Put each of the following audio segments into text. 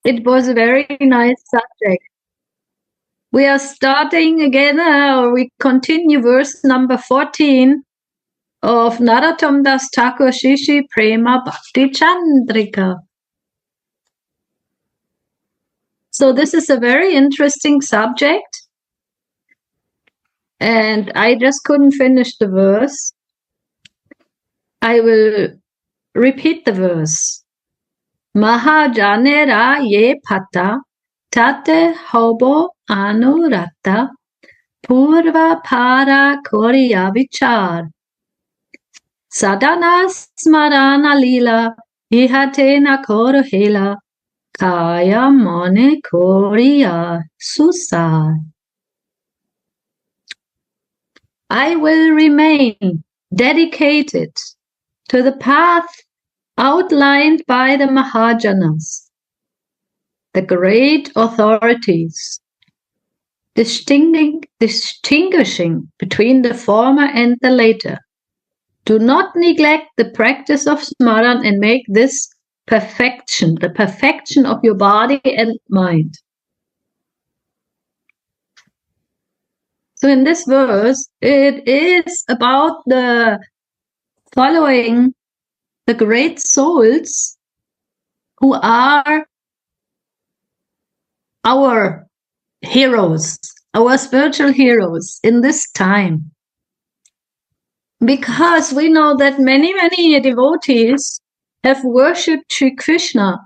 It was a very nice subject. We are starting again, or we continue verse number 14 of Narottam Das Thakur Shishi Prema Bhakti Candrika. So this is a very interesting subject, and I just couldn't finish the verse. I will repeat the verse. Mahajanera ye pata tate hobo anurata purva para koriya vichar sadhana smarana lila ihatena korohela kaya mone koriya susar. I will remain dedicated to the path outlined by the Mahajanas, the great authorities, distinguishing between the former and the later. Do not neglect the practice of Smaran and make this perfection, the perfection of your body and mind. So in this verse, it is about the following the great souls who are our heroes, our spiritual heroes in this time. Because we know that many devotees have worshipped Sri Krishna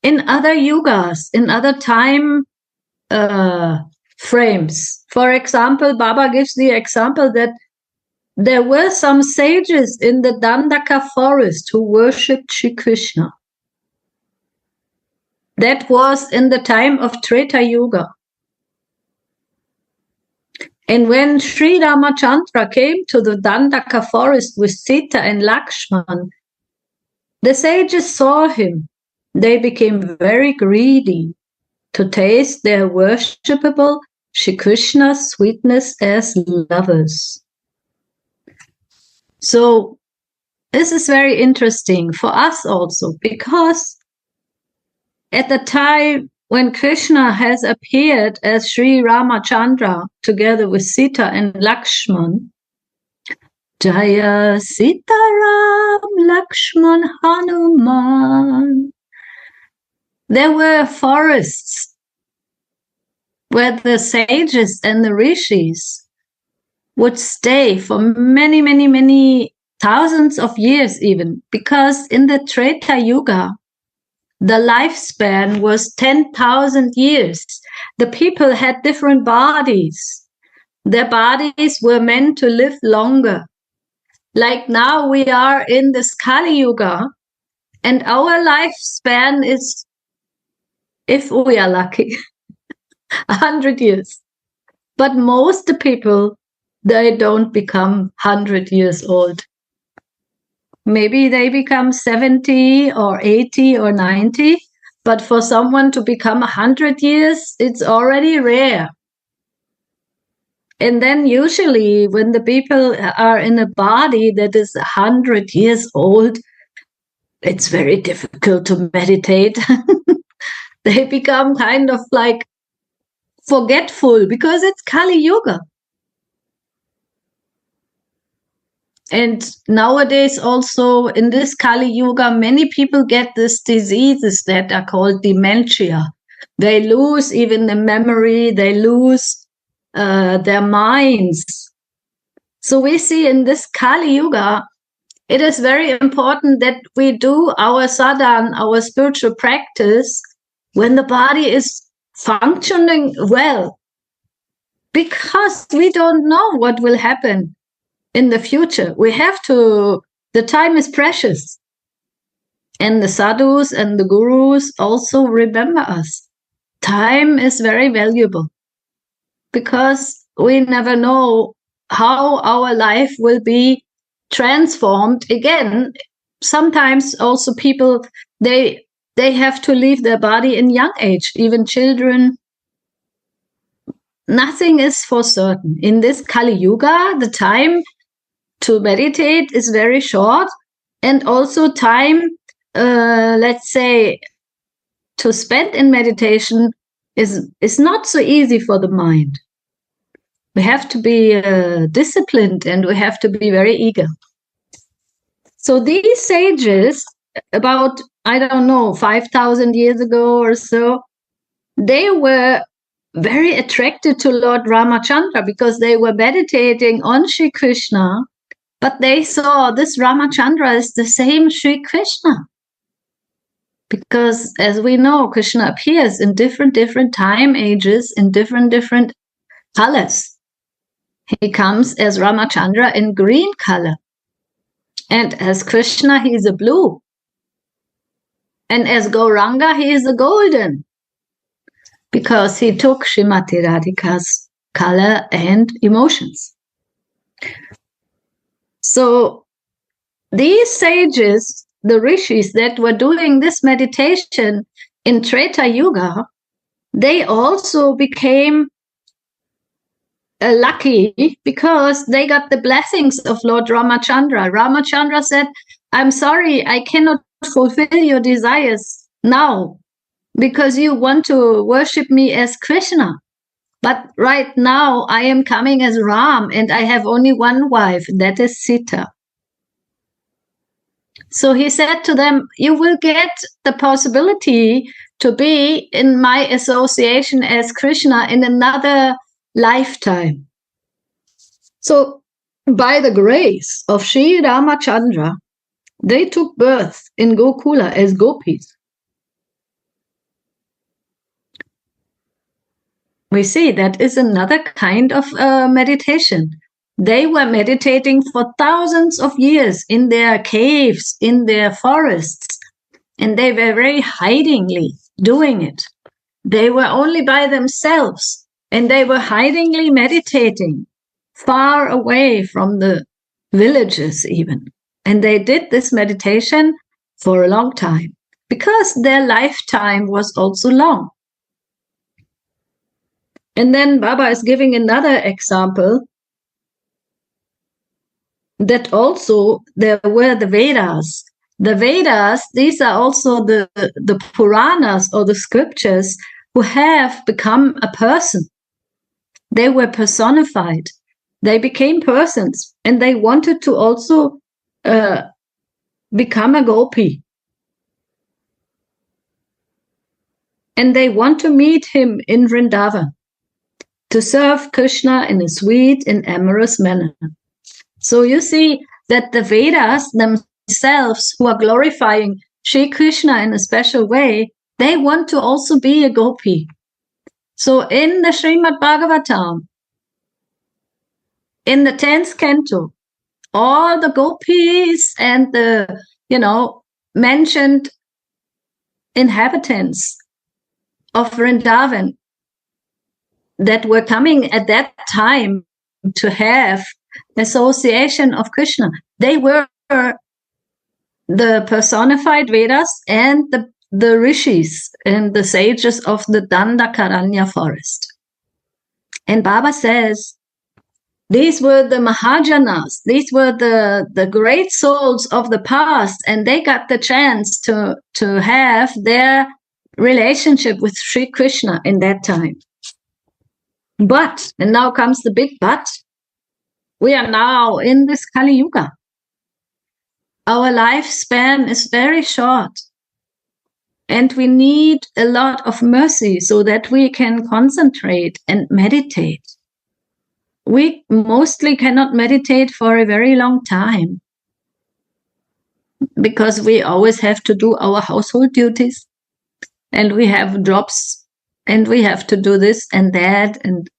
in other yugas, in other time frames. For example, Baba gives the example that there were some sages in the Dandaka forest who worshipped Sri Krishna. That was in the time of Treta Yuga. And when Sri Ramachandra came to the Dandaka forest with Sita and Lakshman, the sages saw him. They became very greedy to taste their worshipable Sri Krishna's sweetness as lovers. So this is very interesting for us also, because at the time when Krishna has appeared as Sri Ramachandra together with Sita and Lakshman, Jaya Sita Ram Lakshman Hanuman, there were forests where the sages and the rishis would stay for many thousands of years even, because in the Treta Yuga, the lifespan was 10,000 years. The people had different bodies. Their bodies were meant to live longer. Like now we are in this Kali Yuga, and our lifespan is, if we are lucky, 100 years. But most people, they don't become 100 years old. Maybe they become 70 or 80 or 90, but for someone to become 100 years, it's already rare. And then usually when the people are in a body that is 100 years old, it's very difficult to meditate. They become kind of like forgetful because it's Kali Yuga. And nowadays also in this Kali Yuga, many people get these diseases that are called dementia. They lose even the memory, they lose their minds. So we see in this Kali Yuga, it is very important that we do our sadhana, our spiritual practice, when the body is functioning well. Because we don't know what will happen in the future. We have to, the time is precious. And the sadhus and the gurus also remember us. Time is very valuable, because we never know how our life will be transformed again. Sometimes also people, they have to leave their body in young age, even children. Nothing is for certain. In this Kali Yuga, the time to meditate is very short, and also time, let's say, to spend in meditation is not so easy for the mind. We have to be disciplined, and we have to be very eager. So these sages, about, 5,000 years ago or so, they were very attracted to Lord Ramachandra because they were meditating on Sri Krishna, but they saw this Ramachandra is the same Sri Krishna. Because as we know, Krishna appears in different time ages, in different colors. He comes as Ramachandra in green color. And as Krishna, he is a blue. And as Gauranga, he is a golden. Because he took Srimati Radhika's color and emotions. So these sages, the rishis that were doing this meditation in Treta Yuga, they also became lucky because they got the blessings of Lord Ramachandra. Ramachandra said, I'm sorry, I cannot fulfill your desires now because you want to worship me as Krishna. But right now I am coming as Ram and I have only one wife, that is Sita. So he said to them, you will get the possibility to be in my association as Krishna in another lifetime. So by the grace of Sri Ramachandra, they took birth in Gokula as gopis. We see that is another kind of meditation. They were meditating for thousands of years in their caves, in their forests, and they were very hidingly doing it. They were only by themselves, and they were hidingly meditating, far away from the villages even. And they did this meditation for a long time, because their lifetime was also long. And then Baba is giving another example that also there were the Vedas. The Vedas, these are also the Puranas or the scriptures who have become a person. They were personified. They became persons and they wanted to also become a gopi. And they want to meet him in Vrindavan, to serve Krishna in a sweet and amorous manner. So you see that the Vedas themselves, who are glorifying Sri Krishna in a special way, they want to also be a gopi. So in the Srimad Bhagavatam, in the 10th canto, all the gopis and the, mentioned inhabitants of Vrindavan that were coming at that time to have association of Krishna, they were the personified Vedas and the rishis and the sages of the Dandakaranya forest. And Baba says, these were the Mahajanas, these were the great souls of the past, and they got the chance to have their relationship with Sri Krishna in that time. But, and now comes the big but, we are now in this Kali Yuga. Our lifespan is very short. And we need a lot of mercy so that we can concentrate and meditate. We mostly cannot meditate for a very long time because we always have to do our household duties and we have jobs and we have to do this and that and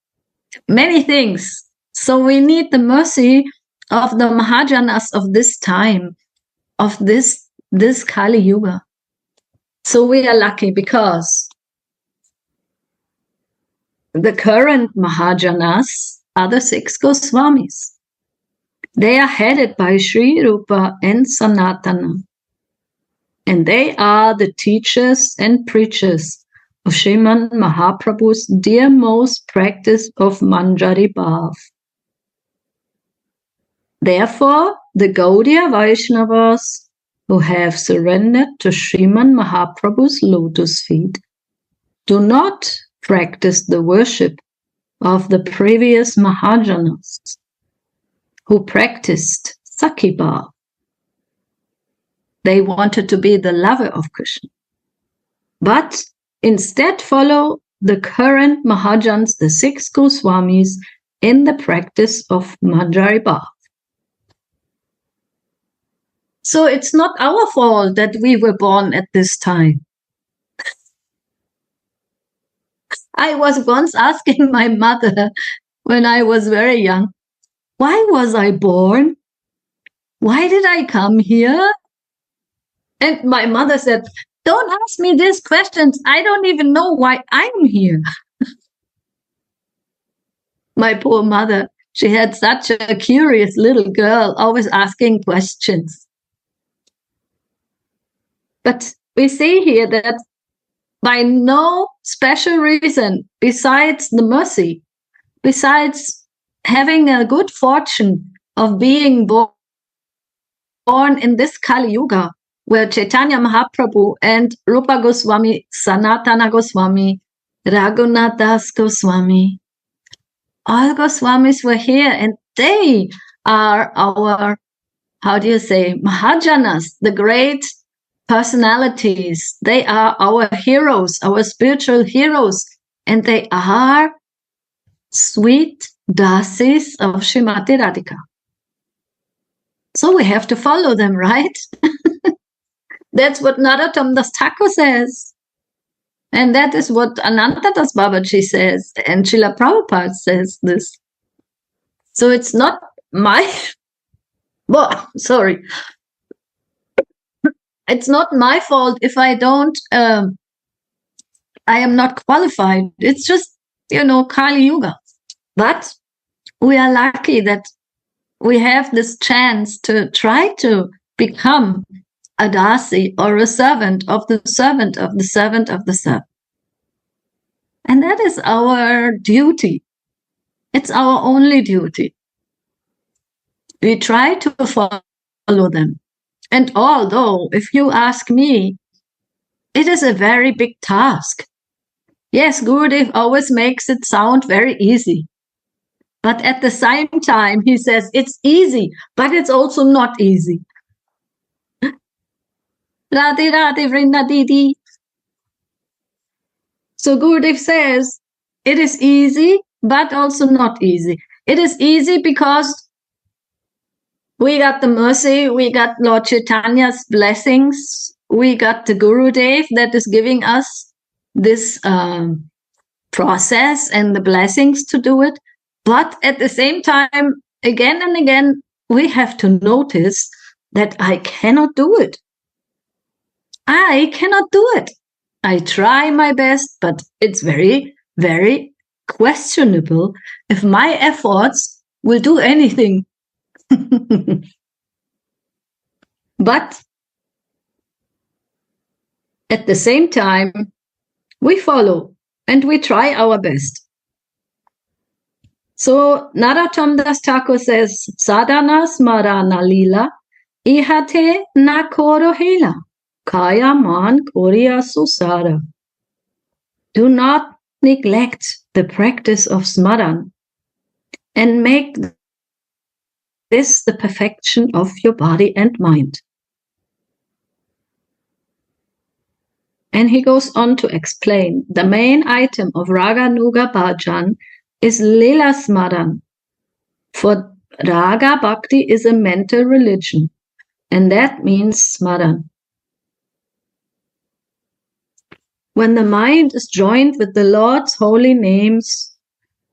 many things. So we need the mercy of the Mahajanas of this time, of this Kali Yuga. So we are lucky because the current Mahajanas are the 6 Goswamis. They are headed by Sri Rupa and Sanatana. And they are the teachers and preachers of Sriman Mahaprabhu's dearmost practice of Manjari Bhav. Therefore, the Gaudiya Vaishnavas who have surrendered to Sriman Mahaprabhu's lotus feet do not practice the worship of the previous Mahajanas who practiced Sakhi Bhav. They wanted to be the lover of Krishna, but instead follow the current Mahajans, the 6 Goswamis, in the practice of Manjari Bhav. So it's not our fault that we were born at this time. I was once asking my mother when I was very young, why was I born? Why did I come here? And my mother said, don't ask me these questions. I don't even know why I'm here. My poor mother, she had such a curious little girl, always asking questions. But we see here that by no special reason, besides the mercy, besides having a good fortune of being born in this Kali Yuga, where Chaitanya Mahaprabhu and Rupa Goswami, Sanatana Goswami, Raghunath Das Goswami, all Goswamis were here, and they are our, Mahajanas, the great personalities. They are our heroes, our spiritual heroes, and they are sweet dasis of Srimati Radhika. So we have to follow them, right? That's what Narottam Das Thakur says. And that is what Ananta Das Babaji says. And Srila Prabhupada says this. So it's not my... It's not my fault if I don't... I am not qualified. It's just, Kali Yuga. But we are lucky that we have this chance to try to become a dasi, or a servant of the servant of the servant of the servant. And that is our duty. It's our only duty. We try to follow them. And although, if you ask me, it is a very big task. Yes, Gurudev always makes it sound very easy. But at the same time, he says it's easy, but it's also not easy. Radhe Radhe Vrinda Didi. So Gurudev says, it is easy, but also not easy. It is easy because we got the mercy, we got Lord Chaitanya's blessings, we got the Gurudev that is giving us this process and the blessings to do it. But at the same time, again and again, we have to notice that I cannot do it. I cannot do it. I try my best, but it's very, very questionable if my efforts will do anything. But at the same time, we follow and we try our best. So Narottam Das Thakur says, Sadhana smarana lila, ihate na koro hela. Kaya man koriya susara. Do not neglect the practice of smaran and make this the perfection of your body and mind. And he goes on to explain the main item of Raga Nuga Bhajan is Lila Smaran. For Raga Bhakti is a mental religion, and that means Smaran. When the mind is joined with the Lord's holy names,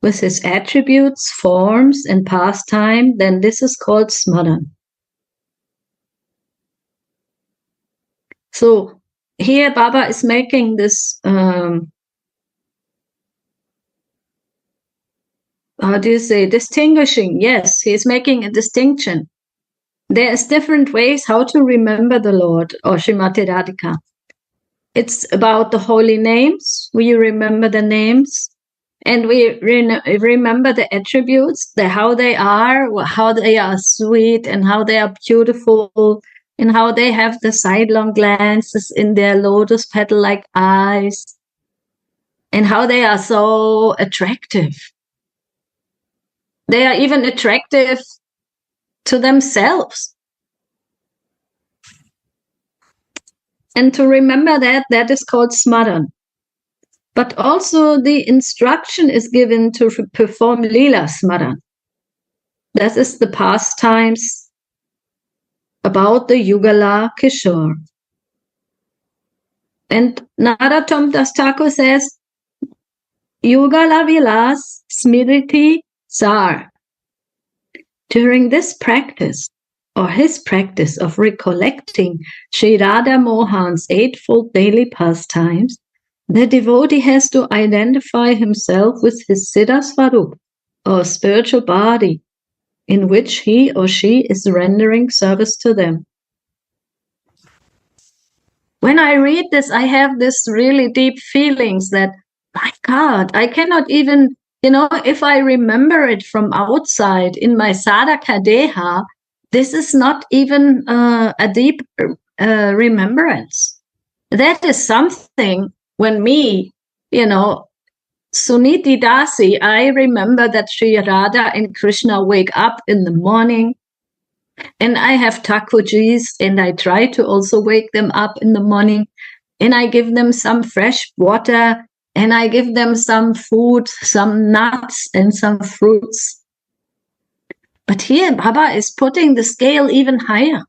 with his attributes, forms, and pastime, then this is called Smaran. So here Baba is making this, distinguishing. Yes, he is making a distinction. There's different ways how to remember the Lord or Srimati Radhika. It's about the holy names. We remember the names. And we remember the attributes, how they are sweet and how they are beautiful and how they have the sidelong glances in their lotus petal-like eyes, and how they are so attractive. They are even attractive to themselves. And to remember that is called smaran. But also the instruction is given to perform lila smaran. That is the pastimes about the Yugala Kishore. And Narottam Das Thakur says, Yugala Vilas Smriti Sar. During this practice, or his practice of recollecting Sri Radha Mohan's eightfold daily pastimes, the devotee has to identify himself with his Siddha Swarup, or spiritual body, in which he or she is rendering service to them. When I read this, I have this really deep feelings that, my God, I cannot even, if I remember it from outside in my sadhaka deha, this is not even a deep remembrance. That is something when me, Suniti Dasi, I remember that Sri Radha and Krishna wake up in the morning, and I have Thakujis, and I try to also wake them up in the morning, and I give them some fresh water, and I give them some food, some nuts and some fruits. But here Baba is putting the scale even higher.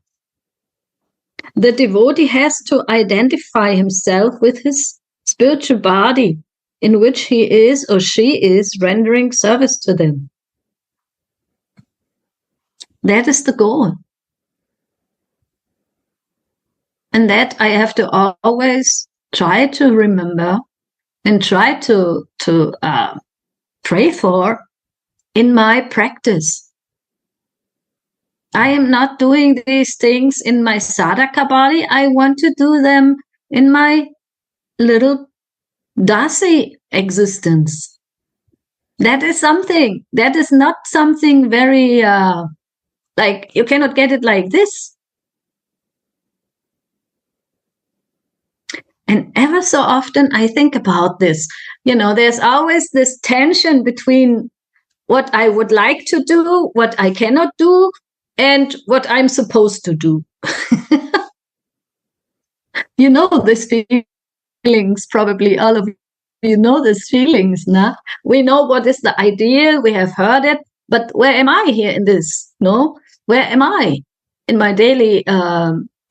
The devotee has to identify himself with his spiritual body, in which he is or she is rendering service to them. That is the goal. And that I have to always try to remember and try to pray for in my practice. I am not doing these things in my sadhaka body. I want to do them in my little dasi existence. That is something. That is not something very, like, you cannot get it like this. And ever so often I think about this. There's always this tension between what I would like to do, what I cannot do, and what I'm supposed to do. These feelings, probably all of you know these feelings, nah? We know what is the ideal, we have heard it, but where am I here in this? No? Where am I in my daily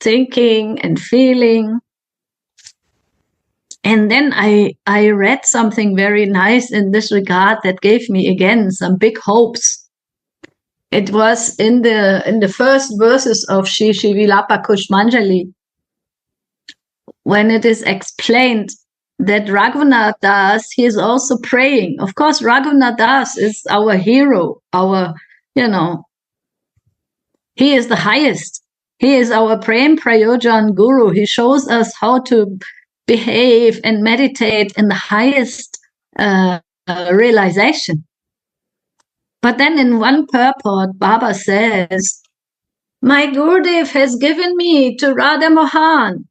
thinking and feeling? And then I read something very nice in this regard that gave me again some big hopes. It was in the first verses of Shri Vilapa Kushmanjali, when it is explained that Raghunath Das, he is also praying. Of course, Raghunath Das is our hero, he is the highest. He is our Prem Prayojan Guru. He shows us how to behave and meditate in the highest realization. But then in one purport, Baba says, my Gurudev has given me to Radha Mohan.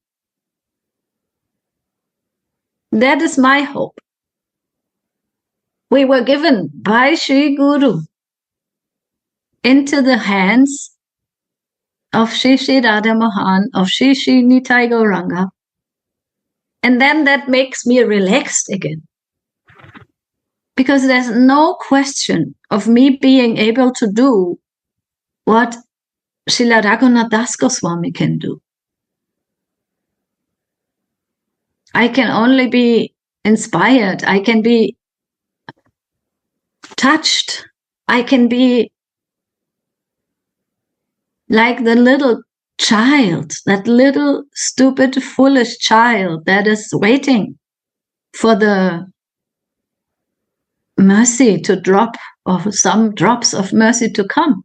That is my hope. We were given by Sri Guru into the hands of Sri Sri Radha Mohan, of Sri Sri Nitai Gauranga. And then that makes me relaxed again. Because there's no question of me being able to do what Srila Raghunath Das Goswami can do. I can only be inspired. I can be touched. I can be like the little child, that little stupid, foolish child that is waiting for the mercy to drop, or some drops of mercy to come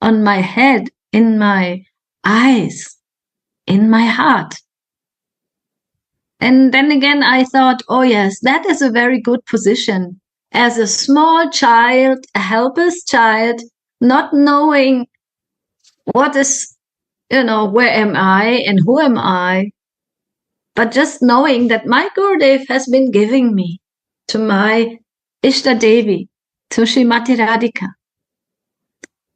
on my head, in my eyes, in my heart. And then again, I thought, oh yes, that is a very good position. As a small child, a helpless child, not knowing what is where am I and who am I? But just knowing that my Gurudev has been giving me to my Ishta Devi, to Srimati Radhika.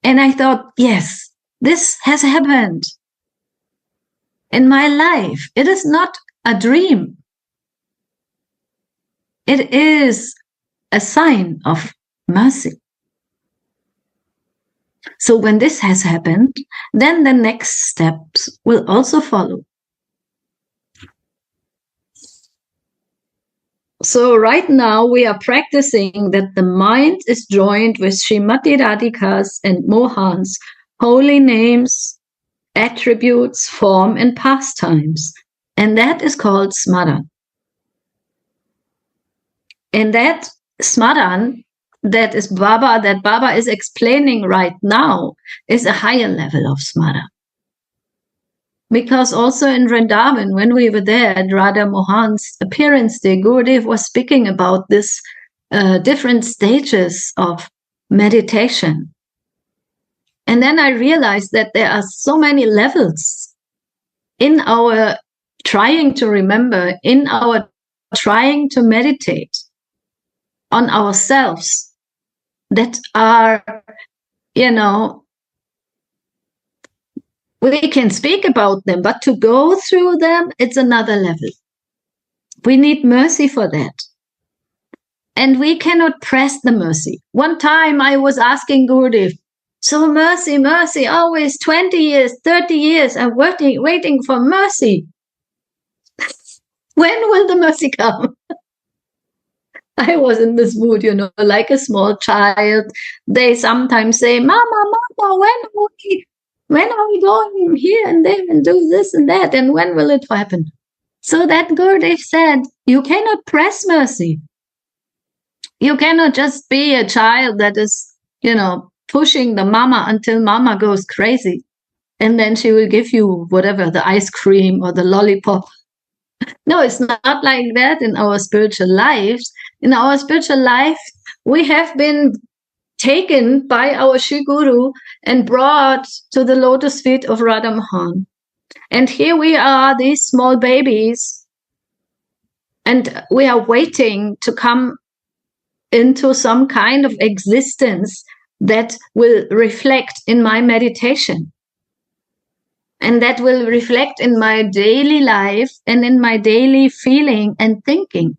And I thought, yes, this has happened in my life. It is not a dream. It is a sign of mercy. So when this has happened, then the next steps will also follow. So right now we are practicing that the mind is joined with Srimati Radhika's and Mohan's holy names, attributes, form, and pastimes. And that is called Smaran. And that Smaran, that Baba is explaining right now, is a higher level of Smaran. Because also in Vrindavan, when we were there at Radha Mohan's appearance day, Gurudev was speaking about this different stages of meditation. And then I realized that there are so many levels in our trying to remember, in our trying to meditate on ourselves that are, we can speak about them, but to go through them, it's another level. We need mercy for that. And we cannot press the mercy. One time I was asking Gurudev, so mercy, always 20 years, 30 years, I'm waiting for mercy. When will the mercy come? I was in this mood, like a small child. They sometimes say, Mama, when are we going here and there and do this and that? And when will it happen? So that Gurudev said, you cannot press mercy. You cannot just be a child that is, pushing the mama until mama goes crazy. And then she will give you whatever, the ice cream or the lollipop. No, it's not like that in our spiritual lives. In our spiritual life, we have been taken by our Shri Guru and brought to the lotus feet of Radha Mohan. And here we are, these small babies, and we are waiting to come into some kind of existence that will reflect in my meditation. And that will reflect in my daily life and in my daily feeling and thinking.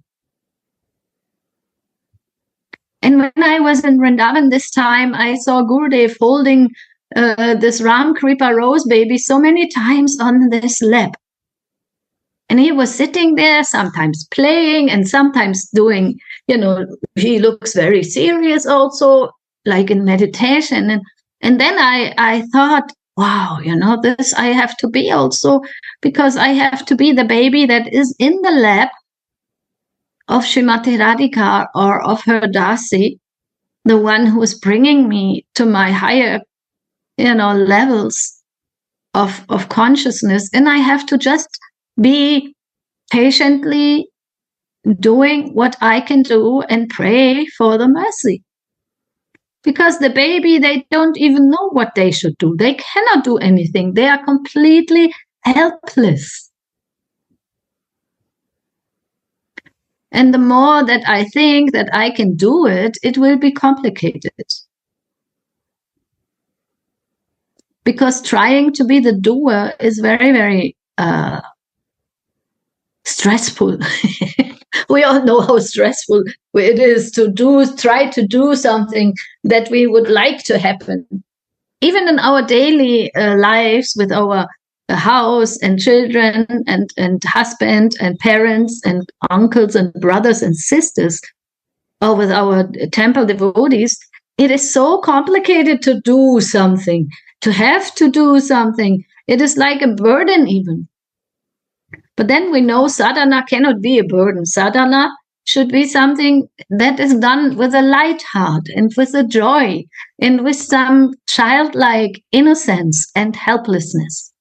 And when I was in Vrindavan this time, I saw Gurudev holding this Ram Kripa rose baby so many times on this lap. And he was sitting there, sometimes playing and sometimes doing, he looks very serious also, like in meditation. And then I thought, wow, this I have to be also, because I have to be the baby that is in the lap of Srimati Radhika or of her Dasi, the one who is bringing me to my higher, levels of consciousness. And I have to just be patiently doing what I can do and pray for the mercy. Because the baby, they don't even know what they should do. They cannot do anything. They are completely helpless. And the more that I think that I can do it, it will be complicated. Because trying to be the doer is very, very stressful. We all know how stressful it is to try to do something that we would like to happen. Even in our daily lives with our house and children and husband and parents and uncles and brothers and sisters, or with our temple devotees, it is so complicated to do something, to have to do something. It is like a burden even. But then we know sadhana cannot be a burden. Sadhana should be something that is done with a light heart and with a joy and with some childlike innocence and helplessness.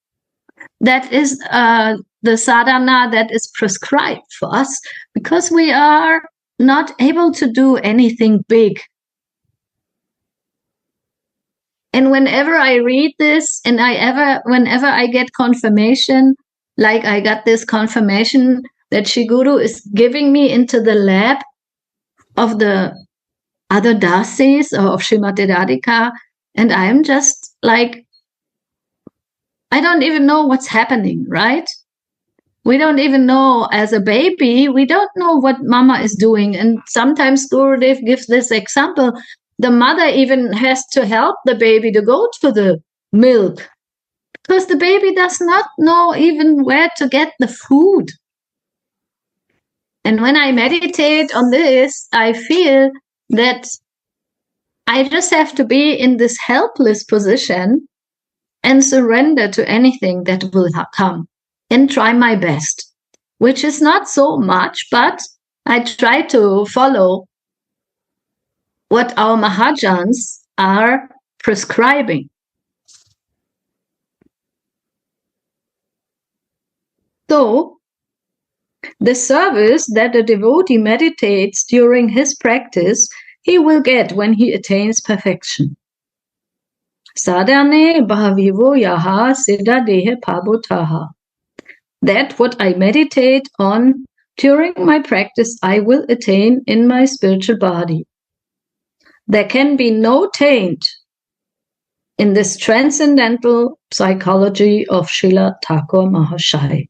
That is the sadhana that is prescribed for us, because we are not able to do anything big. And whenever I read this and whenever I get confirmation, like I got this confirmation that Shri Guru is giving me into the lab of the other dasis or of Srimati Radhika, and I'm just like, I don't even know what's happening, right? We don't even know, as a baby, we don't know what mama is doing. And sometimes Gurudev gives this example. The mother even has to help the baby to go to the milk because the baby does not know even where to get the food. And when I meditate on this, I feel that I just have to be in this helpless position and surrender to anything that will come and try my best, which is not so much, but I try to follow what our Mahajans are prescribing. So, the service that a devotee meditates during his practice, he will get when he attains perfection. Sadhane bhavivo yaha siddha dehe pabutaha. That what I meditate on during my practice, I will attain in my spiritual body. There can be no taint in this transcendental psychology of Srila Thakur Mahashaya.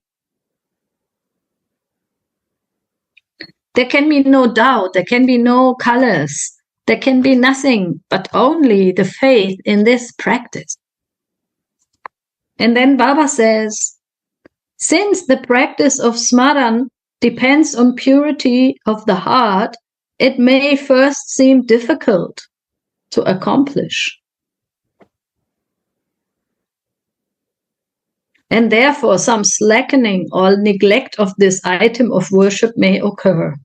There can be no doubt, there can be no colors, there can be nothing but only the faith in this practice. And then Baba says, since the practice of Smaran depends on purity of the heart, it may first seem difficult to accomplish. And therefore some slackening or neglect of this item of worship may occur.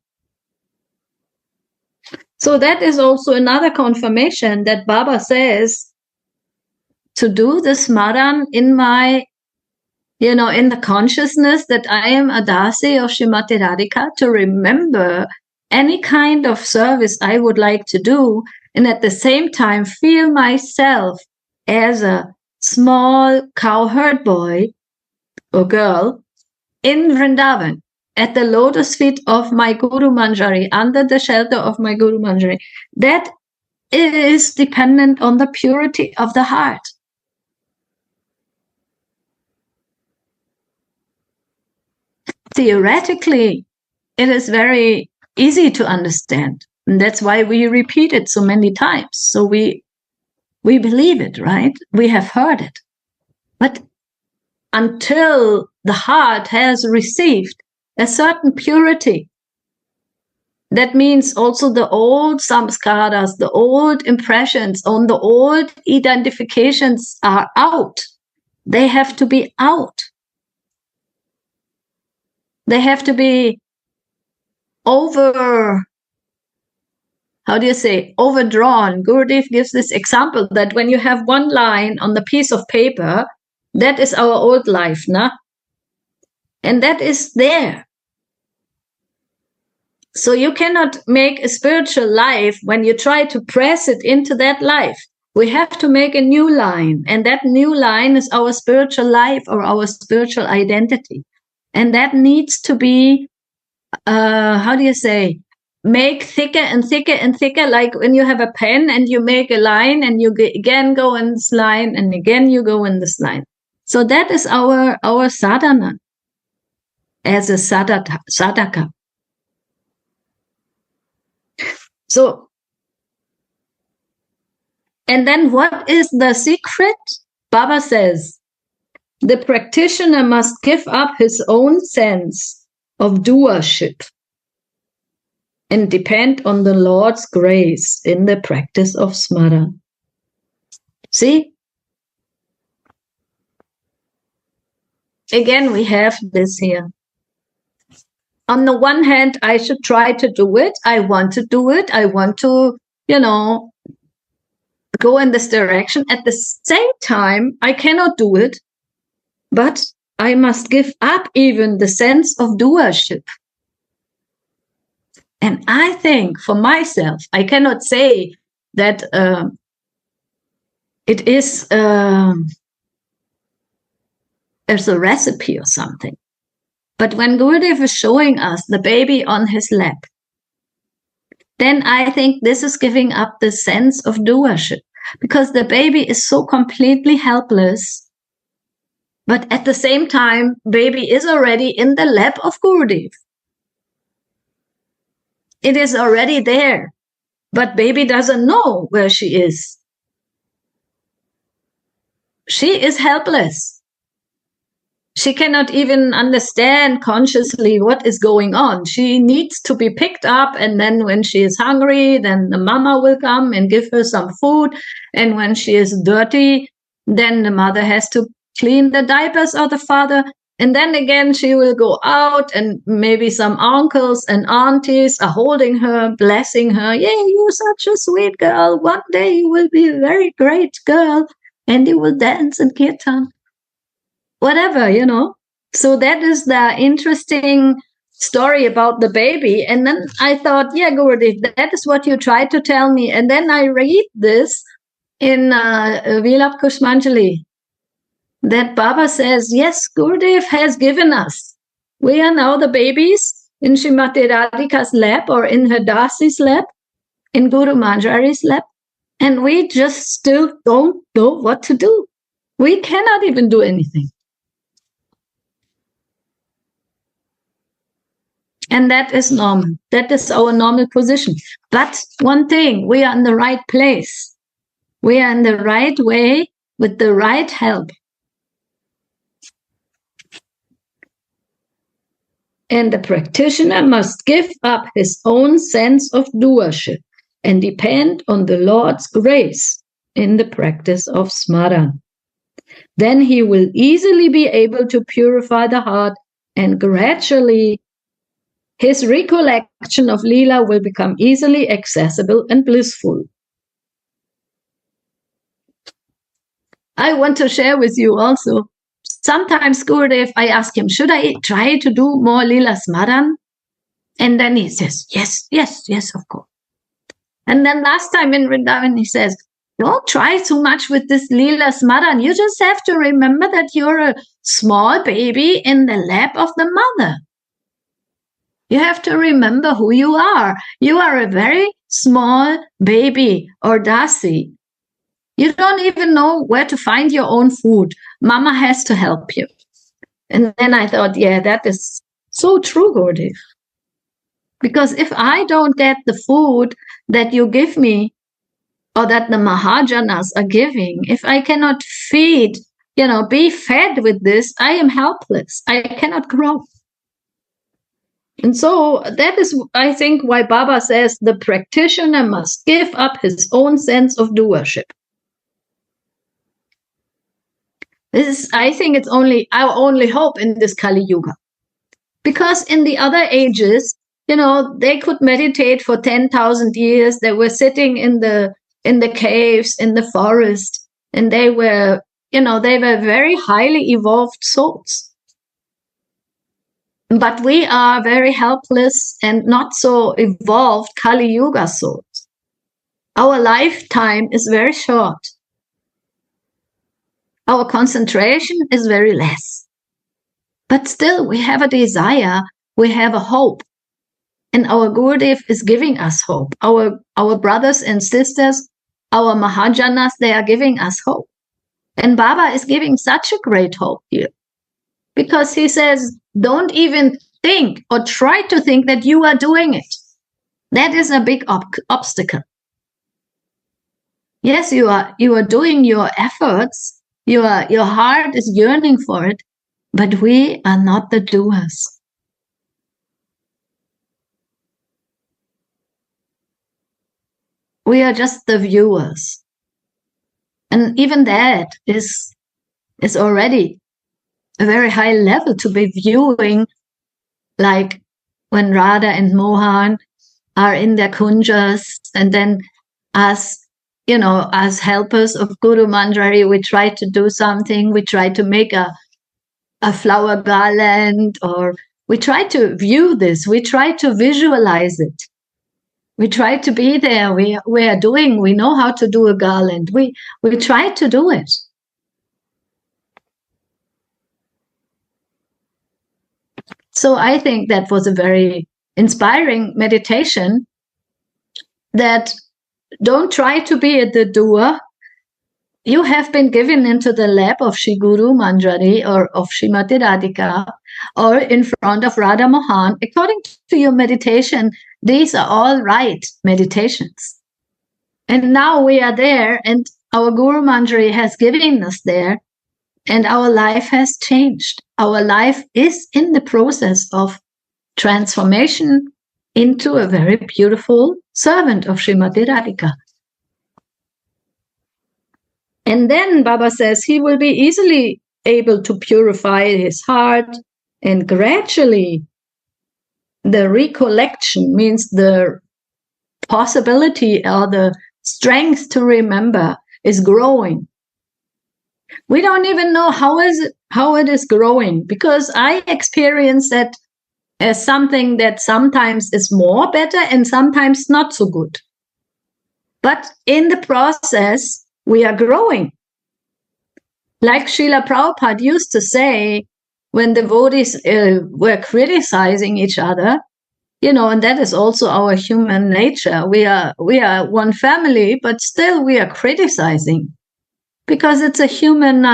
So that is also another confirmation that Baba says to do the Smaran in my, in the consciousness that I am a dasi of Srimati Radhika, to remember any kind of service I would like to do, and at the same time feel myself as a small cowherd boy or girl in Vrindavan, at the lotus feet of my Guru Manjari, under the shelter of my Guru Manjari. That is dependent on the purity of the heart. Theoretically, it is very easy to understand. And that's why we repeat it so many times. So we believe it, right? We have heard it. But until the heart has received a certain purity, that means also the old samskaras, the old impressions on the old identifications are out. They have to be out. They have to be overdrawn. Gurudev gives this example that when you have one line on the piece of paper, that is our old life, nah? And that is there. So you cannot make a spiritual life when you try to press it into that life. We have to make a new line, and that new line is our spiritual life or our spiritual identity. And that needs to be, make thicker and thicker and thicker, like when you have a pen and you make a line and you again go in this line and again you go in this line. So that is our sadhana as a sadhaka. So, and then what is the secret? Baba says, the practitioner must give up his own sense of doership and depend on the Lord's grace in the practice of Smaran. See? Again, we have this here. On the one hand, I should try to do it. I want to do it. I want to, go in this direction. At the same time, I cannot do it, but I must give up even the sense of doership. And I think for myself, I cannot say that it is as a recipe or something. But when Gurudev is showing us the baby on his lap, then I think this is giving up the sense of doership, because the baby is so completely helpless. But at the same time, baby is already in the lap of Gurudev. It is already there, but baby doesn't know where she is. She is helpless. She cannot even understand consciously what is going on. She needs to be picked up, and then when she is hungry, then the mama will come and give her some food. And when she is dirty, then the mother has to clean the diapers of the father. And then again, she will go out, and maybe some uncles and aunties are holding her, blessing her. Yeah, you're such a sweet girl. One day you will be a very great girl, and you will dance and kirtan. Whatever, you know. So that is the interesting story about the baby. And then I thought, yeah, Gurudev, that is what you tried to tell me. And then I read this in Vilap Kushmanjali, that Baba says, yes, Gurudev has given us. We are now the babies in Srimati Radhika's lap, or in her Dasi's lap, in Guru Manjari's lap. And we just still don't know what to do. We cannot even do anything. And that is normal. That is our normal position. But one thing, we are in the right place. We are in the right way with the right help. And the practitioner must give up his own sense of doership and depend on the Lord's grace in the practice of Smaran. Then he will easily be able to purify the heart, and gradually his recollection of Leela will become easily accessible and blissful. I want to share with you also. Sometimes Gurudev, I ask him, should I try to do more Leela Smaran? And then he says, yes, yes, yes, of course. And then last time in Vrindavan, he says, don't try too much with this Leela Smaran. You just have to remember that you're a small baby in the lap of the mother. You have to remember who you are. You are a very small baby or dasi. You don't even know where to find your own food. Mama has to help you. And then I thought, yeah, that is so true, Gurudev. Because if I don't get the food that you give me, or that the Mahajanas are giving, if I cannot feed, be fed with this, I am helpless. I cannot grow. And so that is, I think, why Baba says the practitioner must give up his own sense of doership. This is, I think, it's only our only hope in this Kali Yuga. Because in the other ages, they could meditate for 10,000 years. They were sitting in the caves, in the forest, and they were very highly evolved souls. But we are very helpless and not so evolved Kali Yuga souls. Our lifetime is very short. Our concentration is very less. But still, we have a desire, we have a hope. And our Gurudev is giving us hope. Our brothers and sisters, our Mahajanas, they are giving us hope. And Baba is giving such a great hope here. Because he says, don't even think or try to think that you are doing it. That is a big obstacle. Yes, you are doing your efforts. Your heart is yearning for it, but we are not the doers. We are just the viewers. And even that is already a very high level to be viewing, like when Radha and Mohan are in their kunjas, and then as helpers of Guru Manjari, we try to do something, we try to make a flower garland, or we try to view this, we try to visualize it. We try to be there. We know how to do a garland. We try to do it. So I think that was a very inspiring meditation, that don't try to be the doer. You have been given into the lap of Shri Guru Manjari or of Srimati Radhika or in front of Radha Mohan. According to your meditation, these are all right meditations. And now we are there, and our Guru Manjari has given us there, and our life has changed. Our life is in the process of transformation into a very beautiful servant of Srimati Radhika. And then Baba says he will be easily able to purify his heart, and gradually the recollection, means the possibility or the strength to remember, is growing. We don't even know how it is growing, because I experience that as something that sometimes is more better and sometimes not so good. But in the process, we are growing. Like Srila Prabhupada used to say, when devotees were criticizing each other, and that is also our human nature. We are one family, but still we are criticizing, because it's a human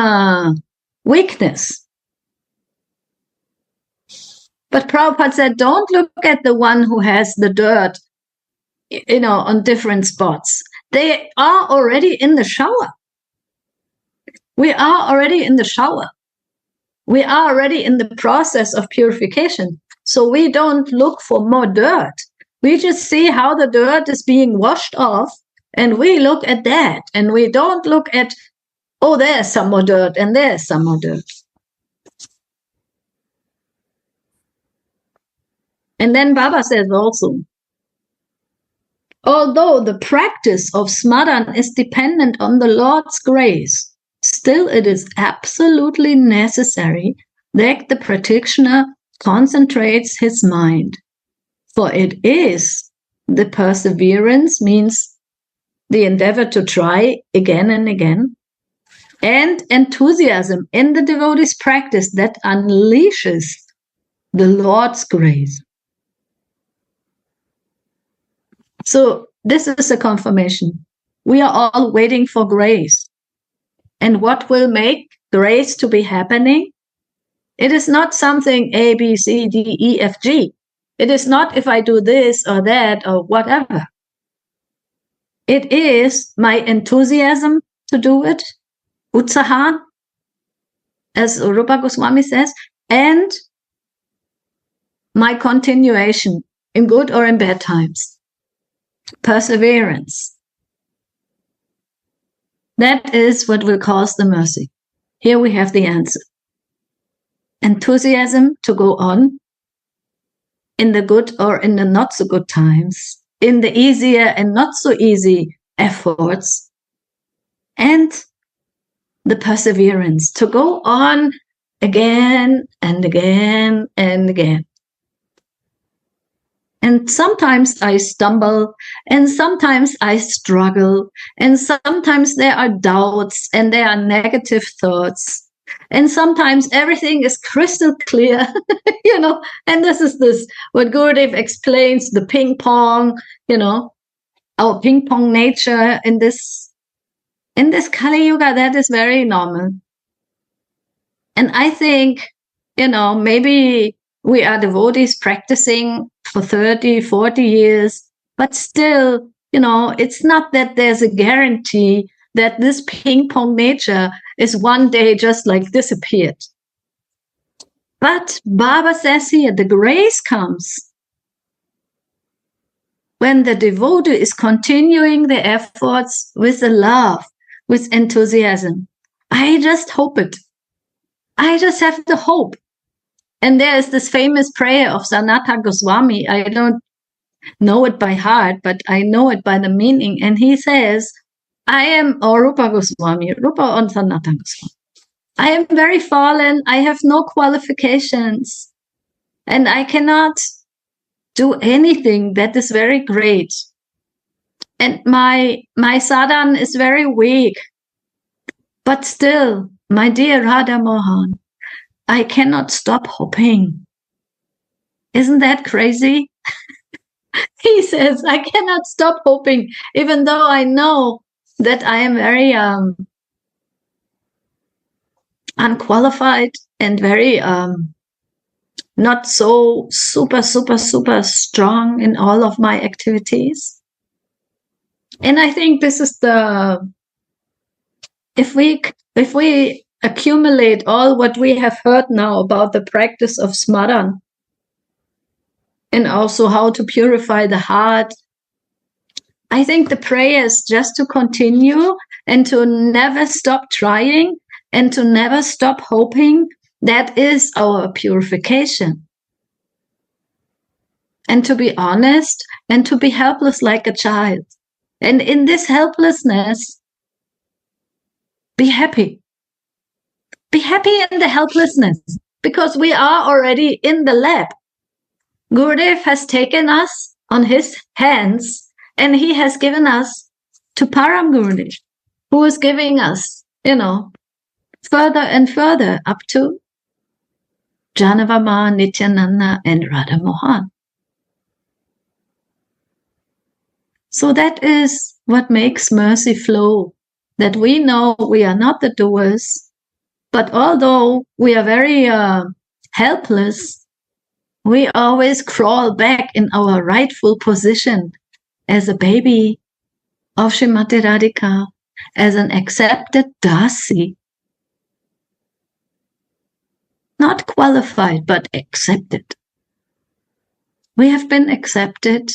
weakness. But Prabhupada said, don't look at the one who has the dirt, on different spots. They are already in the shower. We are already in the shower. We are already in the process of purification. So we don't look for more dirt. We just see how the dirt is being washed off, and we look at that. And we don't look at, oh, there's some more dirt and there's some more dirt. And then Baba says also, although the practice of smaran is dependent on the Lord's grace, still it is absolutely necessary that the practitioner concentrates his mind. For it is the perseverance, means the endeavor to try again and again, and enthusiasm in the devotee's practice that unleashes the Lord's grace. So this is a confirmation. We are all waiting for grace. And what will make grace to be happening? It is not something A, B, C, D, E, F, G. It is not if I do this or that or whatever. It is my enthusiasm to do it, utsaha, as Rupa Goswami says, and my continuation in good or in bad times. Perseverance. That is what will cause the mercy. Here we have the answer. Enthusiasm to go on in the good or in the not so good times, in the easier and not so easy efforts, and the perseverance to go on again and again and again. And sometimes I stumble, and sometimes I struggle, and sometimes there are doubts and there are negative thoughts. And sometimes everything is crystal clear, and this is what Gurudev explains, the ping pong, our ping pong nature in this Kali Yuga, that is very normal. And I think, maybe we are devotees practicing for 30, 40 years, but still, it's not that there's a guarantee that this ping pong nature is one day just like disappeared. But Baba says here, the grace comes when the devotee is continuing the efforts with the love, with enthusiasm. I just hope it. I just have the hope. And there is this famous prayer of Sanatana Goswami. I don't know it by heart, but I know it by the meaning. And he says, Rupa Goswami, Rupa on Sanatana Goswami. I am very fallen. I have no qualifications. And I cannot do anything that is very great. And my sadhan is very weak. But still, my dear Radha Mohan, I cannot stop hoping. Isn't that crazy? He says, I cannot stop hoping, even though I know that I am very unqualified and very not so super strong in all of my activities. And I think this is if we accumulate all what we have heard now about the practice of smaran, and also how to purify the heart, I think the prayer is just to continue and to never stop trying and to never stop hoping. That is our purification. And to be honest and to be helpless like a child. And in this helplessness, be happy. Be happy in the helplessness, because we are already in the lab. Gurudev has taken us on his hands, and he has given us to Param Gurudev, who is giving us, further and further up to Janavama, Nityananda, and Radha Mohan. So that is what makes mercy flow, that we know we are not the doers, but although we are very helpless, we always crawl back in our rightful position as a baby of Srimati Radhika, as an accepted Dasi. Not qualified, but accepted. We have been accepted.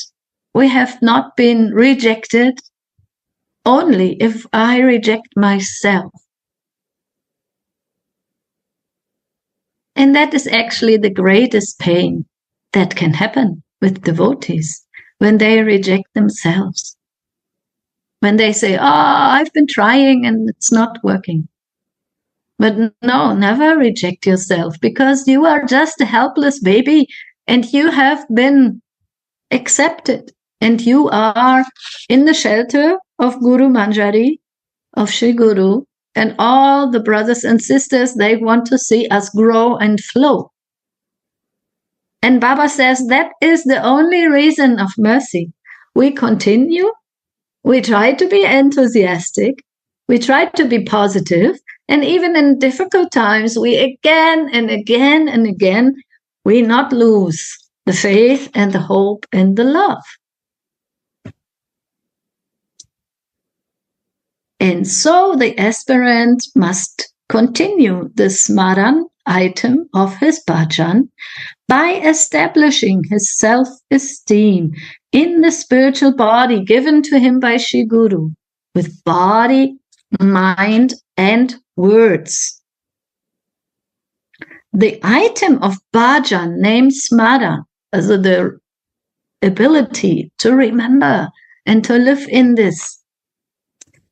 We have not been rejected. Only if I reject myself. And that is actually the greatest pain that can happen with devotees, when they reject themselves. When they say, I've been trying and it's not working. But no, never reject yourself, because you are just a helpless baby and you have been accepted. And you are in the shelter of Guru Manjari, of Shri Guru, and all the brothers and sisters, they want to see us grow and flow. And Baba says that is the only reason of mercy. We continue, we try to be enthusiastic, we try to be positive, and even in difficult times, we again and again and again, we not lose the faith and the hope and the love. And so the aspirant must continue the smaran item of his bhajan by establishing his self-esteem in the spiritual body given to him by Shri Guru, with body, mind, and words. The item of bhajan named smaran, also the ability to remember and to live in this,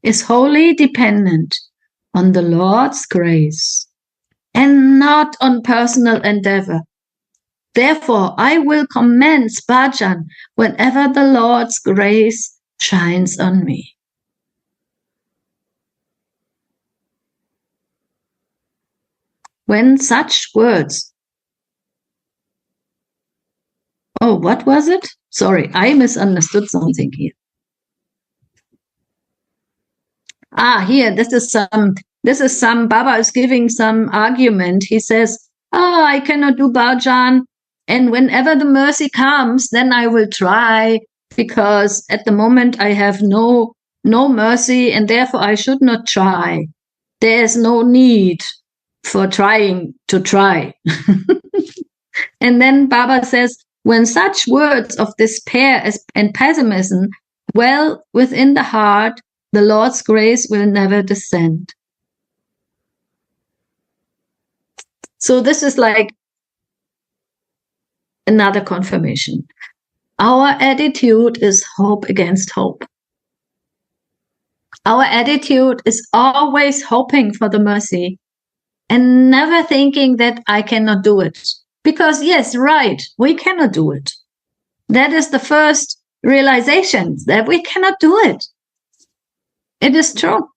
is wholly dependent on the Lord's grace and not on personal endeavor. Therefore, I will commence bhajan whenever the Lord's grace shines on me. When such words... Oh, what was it? Sorry, I misunderstood something here. Here, this is some, Baba is giving some argument. He says, I cannot do bhajan, and whenever the mercy comes, then I will try, because at the moment I have no mercy, and therefore I should not try. There's no need for trying to try. And then Baba says, when such words of despair and pessimism dwell within the heart, the Lord's grace will never descend. So this is like another confirmation. Our attitude is hope against hope. Our attitude is always hoping for the mercy and never thinking that I cannot do it. Because yes, right, we cannot do it. That is the first realizations that we cannot do it. It is true.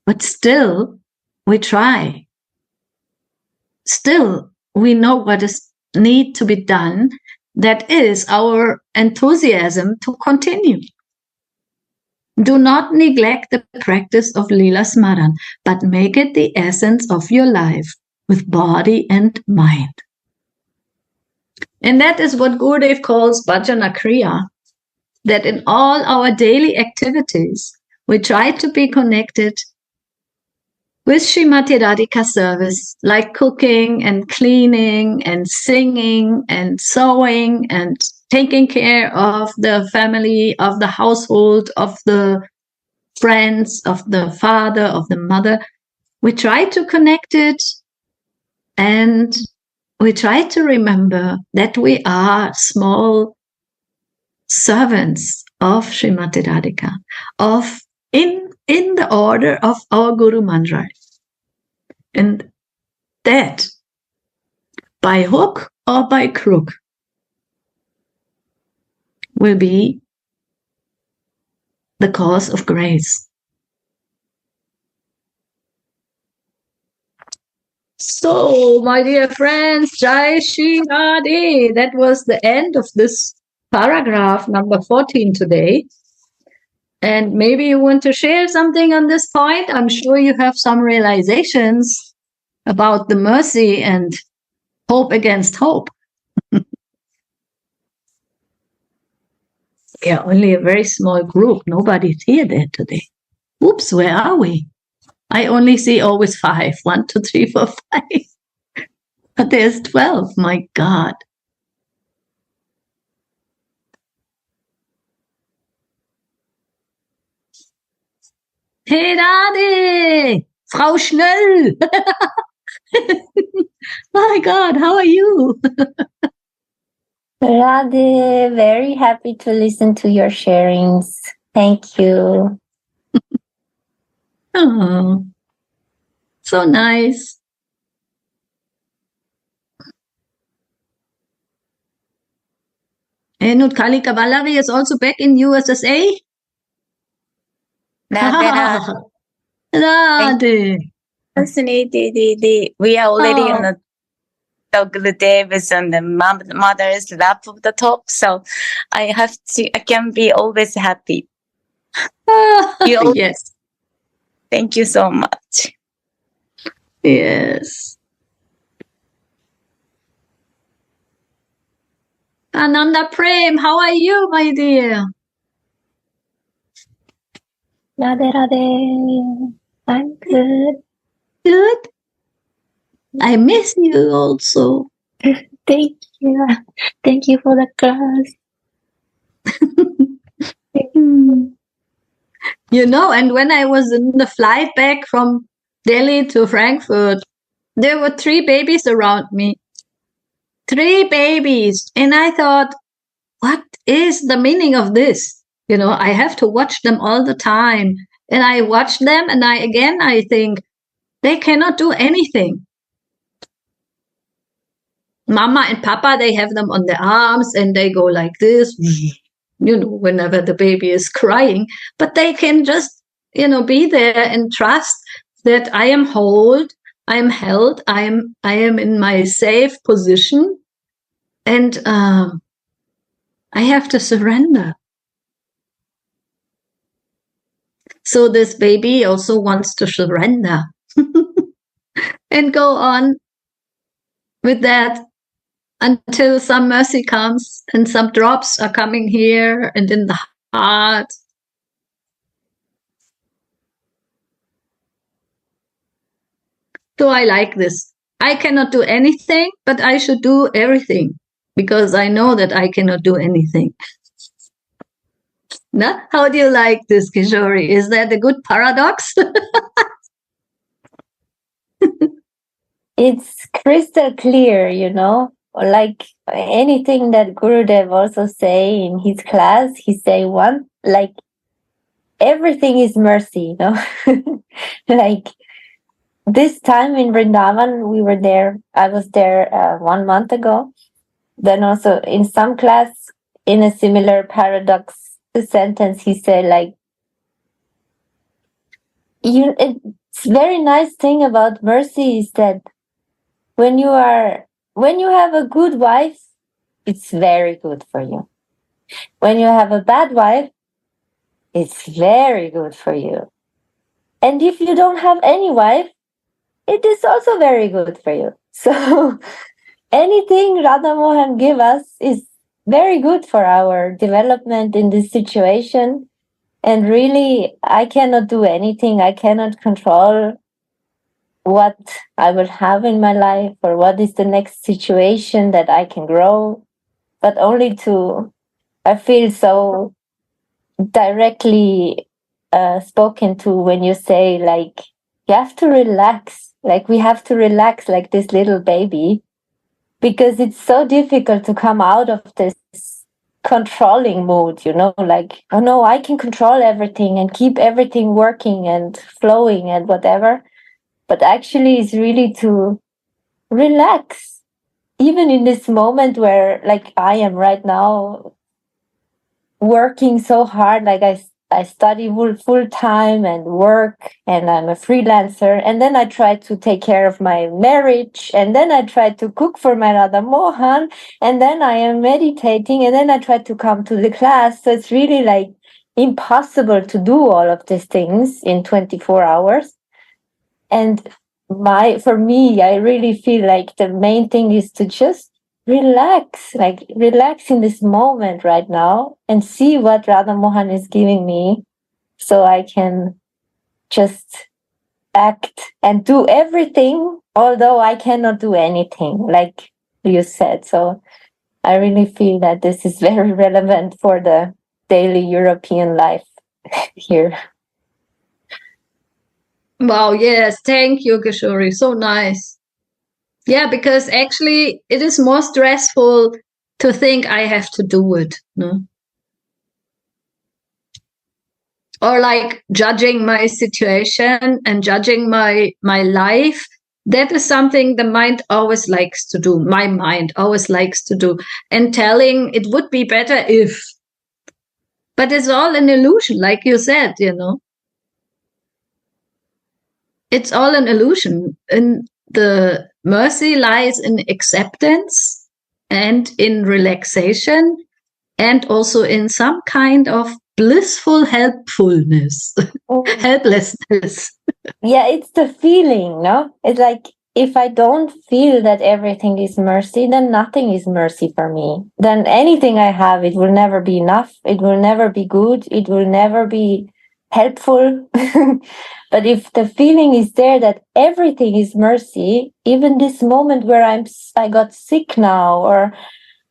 But still, we try. Still, we know what is need to be done. That is our enthusiasm to continue. Do not neglect the practice of Lila Smaran, but make it the essence of your life with body and mind. And that is what Gurudev calls Bhajana Kriya, that in all our daily activities, we try to be connected with Srimati Radhika's service, like cooking and cleaning and singing and sewing and taking care of the family, of the household, of the friends, of the father, of the mother. We try to connect it, and we try to remember that we are small servants of Srimati Radhika, of in the order of our Guru Mantra. And that, by hook or by crook, will be the cause of grace. So, my dear friends, Jai Shri Radhe, that was the end of this paragraph number 14 today. And maybe you want to share something on this point. I'm sure you have some realizations about the mercy and hope against hope. Yeah, only a very small group. Nobody's here there today. Oops, where are we? I only see always 5. 1, 2, 3, 4, 5. But there's 12. My God. Hey, Dadi! Frau Schnell! My God, how are you? Radhe, very happy to listen to your sharings. Thank you. Oh, so nice. And Kali Kavalari is also back in USSA. Radhe, Radhe. Suniti, Didi. We are already on the Gurudev's and the mother's lap of the top, so I can be always happy. Yes. Thank you so much. Yes. Ananda Prem, how are you, my dear? Radhe, Radhe. I'm good. Good. I miss you also. Thank you. Thank you for the class. You know, and when I was in the flight back from Delhi to Frankfurt, there were 3 babies around me. 3 babies. And I thought, what is the meaning of this? You know, I have to watch them all the time. And I watch them and I think they cannot do anything. Mama and Papa, they have them on their arms and they go like this, you know, whenever the baby is crying. But they can just, you know, be there and trust that I am held, I am held, I am in my safe position, and I have to surrender. So this baby also wants to surrender and go on with that until some mercy comes and some drops are coming here and in the heart. So I like this. I cannot do anything, but I should do everything because I know that I cannot do anything. No? How do you like this, Kishori? Is that a good paradox? It's crystal clear, you know, like anything that Gurudev also say in his class, he say like everything is mercy, you know. Like this time in Vrindavan, we were there. I was there 1 month ago. Then also in some class, in a similar paradox sentence, he said, like, it's very nice thing about mercy is that when you have a good wife, it's very good for you. When you have a bad wife, it's very good for you. And if you don't have any wife, it is also very good for you. So anything Radha Mohan give us is very good for our development in this situation. And really, I cannot do anything. I cannot control what I will have in my life or what is the next situation that I can grow, but only I feel so directly spoken to when you say, like, you have to relax, like we have to relax like this little baby, because it's so difficult to come out of this controlling mood, like, oh no, I can control everything and keep everything working and flowing and whatever. But actually it's really to relax, even in this moment where, like, I am right now working so hard, like I study full time and work, and I'm a freelancer, and then I try to take care of my marriage, and then I try to cook for my Radha Mohan, and then I am meditating, and then I try to come to the class. So it's really like impossible to do all of these things in 24 hours. And for me, I really feel like the main thing is to just relax in this moment right now and see what Radha Mohan is giving me, so I can just act and do everything, although I cannot do anything, like you said. So I really feel that this is very relevant for the daily European life here. Wow, yes, thank you, Kishori. So nice. Yeah, because actually it is more stressful to think I have to do it, no? Or like judging my situation and judging my life. That is something the mind always likes to do. My mind always likes to do. And telling it would be better if. But it's all an illusion, like you said, It's all an illusion. And the mercy lies in acceptance and in relaxation and also in some kind of blissful helpfulness, helplessness. Yeah, it's the feeling, no? It's like, if I don't feel that everything is mercy, then nothing is mercy for me. Then anything I have, it will never be enough. It will never be good. It will never be helpful. But if the feeling is there that everything is mercy, even this moment where I got sick now, or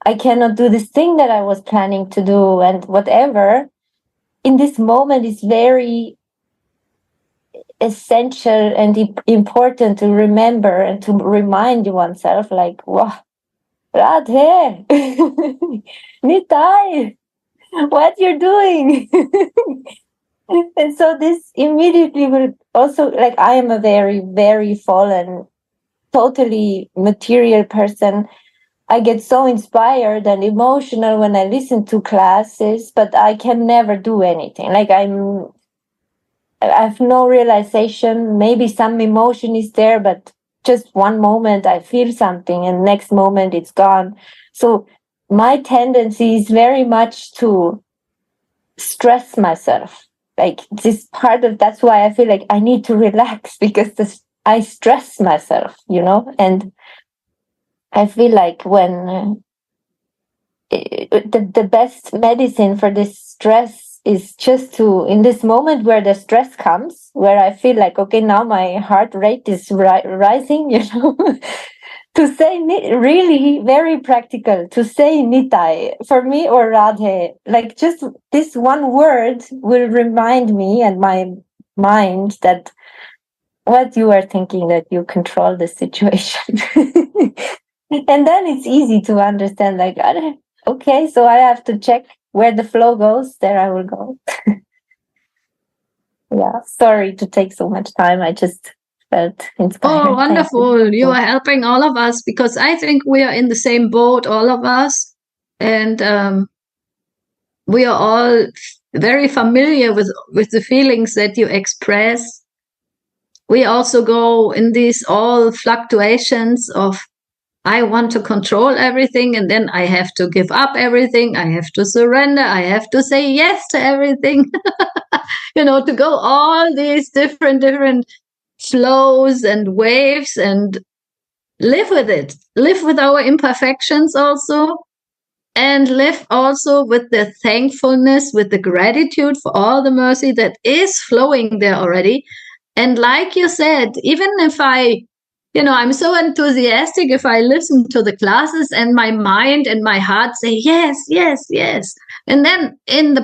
I cannot do this thing that I was planning to do, and whatever, in this moment is very essential and important to remember and to remind oneself, like, wow, Radhe, Nitai, what you're doing. And so this immediately will also, like, I am a very, very fallen, totally material person. I get so inspired and emotional when I listen to classes, but I can never do anything. Like, I have no realization. Maybe some emotion is there, but just one moment I feel something and next moment it's gone. So my tendency is very much to stress myself. Like, this part of, that's why I feel like I need to relax, because I stress myself, and I feel like when the best medicine for this stress is just to, in this moment where the stress comes, where I feel like, okay, now my heart rate is rising, to say, really very practical, to say Nitai for me, or Radhe, like, just this one word will remind me and my mind that what you are thinking, that you control the situation. And then it's easy to understand, like, okay, so I have to check where the flow goes, there I will go. Yeah, sorry to take so much time. I just felt inspired. Oh, wonderful. You are helping all of us, because I think we are in the same boat, all of us. And we are all very familiar with the feelings that you express. We also go in these all fluctuations of, I want to control everything, and then I have to give up everything. I have to surrender. I have to say yes to everything. To go all these different flows and waves and live with it. Live with our imperfections also, and live also with the thankfulness, with the gratitude for all the mercy that is flowing there already. And like you said, even if I'm so enthusiastic if I listen to the classes and my mind and my heart say, yes, yes, yes. And then in the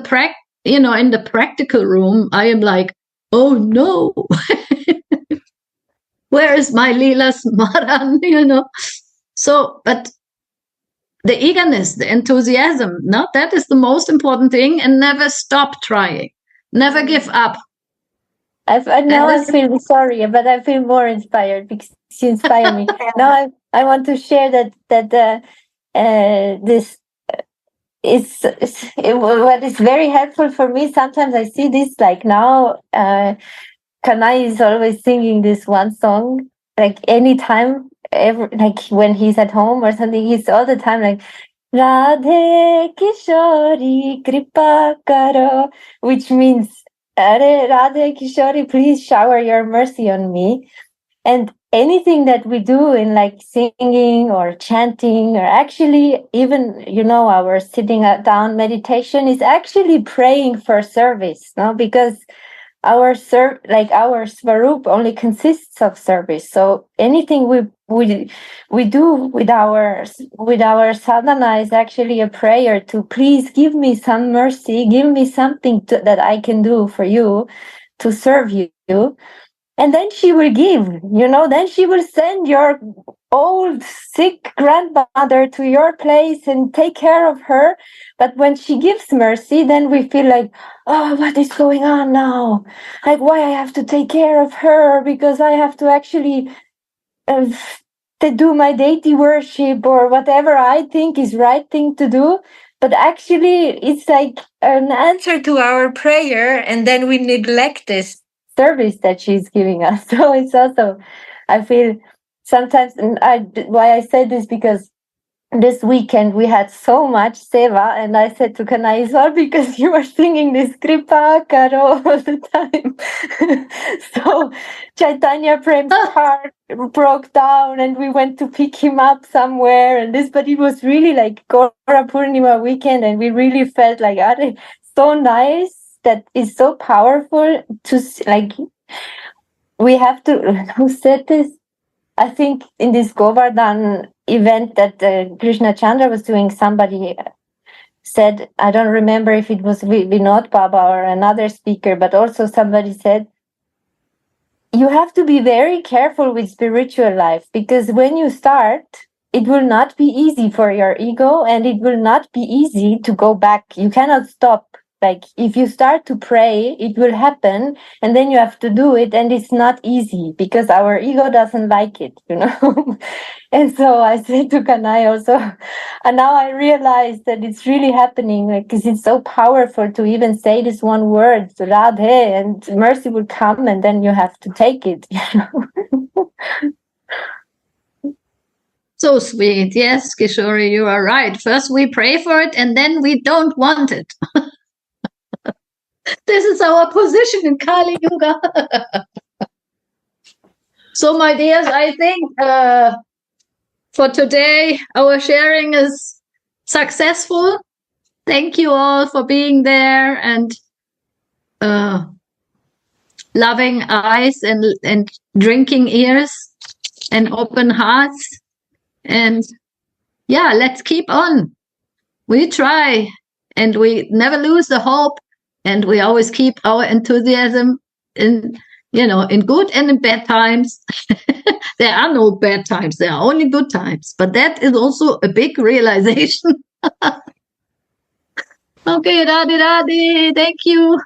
practical room, I am like, oh no, where is my Lila Smaran, So, but the eagerness, the enthusiasm, that is the most important thing, and never stop trying, never give up. Now I feel sorry, but I feel more inspired because you inspire me. Now I want to share that this is what is very helpful for me. Sometimes I see this, like now, Kanai is always singing this one song, like anytime, like when he's at home or something, he's all the time like, Radhe Kishori Kripa Karo, which means, Radhe Kishori, please shower your mercy on me. And anything that we do in like singing or chanting, or actually even, our sitting down meditation is actually praying for service, no? Because our Svarup only consists of service. So anything we do with our sadhana is actually a prayer to, please give me some mercy, give me something that I can do for you to serve you. And then she will give, then she will send your old sick grandmother to your place and take care of her. But when she gives mercy, then we feel like, oh, what is going on now? Like, why I have to take care of her? Because I have to actually to do my deity worship or whatever I think is right thing to do. But actually, it's like an answer to our prayer, and then we neglect this service that she's giving us. So it's also, I feel sometimes, and why I said this, because this weekend we had so much seva, and I said to Kanai, it's all because you were singing this Kripa Karo all the time. So Chaitanya Prem's heart broke down, and we went to pick him up somewhere, and this, but it was really like Gora Purnima weekend, and we really felt like, so nice. That is so powerful to, like, we have to, who said this? I think in this Govardhan event that Krishna Chandra was doing, somebody said, I don't remember if it was Vinod Baba or another speaker, but also somebody said, you have to be very careful with spiritual life, because when you start, it will not be easy for your ego, and it will not be easy to go back. You cannot stop. Like, if you start to pray, it will happen, and then you have to do it, and it's not easy because our ego doesn't like it, And so I said to Kanai also, and now I realize that it's really happening, because it's so powerful to even say this one word, Radhe, and mercy will come, and then you have to take it, So sweet. Yes, Kishori, you are right. First we pray for it, and then we don't want it. This is our position in Kali Yuga. So, my dears, I think for today, our sharing is successful. Thank you all for being there, and loving eyes and drinking ears and open hearts. And yeah, let's keep on. We try, and we never lose the hope. And we always keep our enthusiasm in good and in bad times. There are no bad times. There are only good times. But that is also a big realization. Okay, Radhe Radhe. Thank you.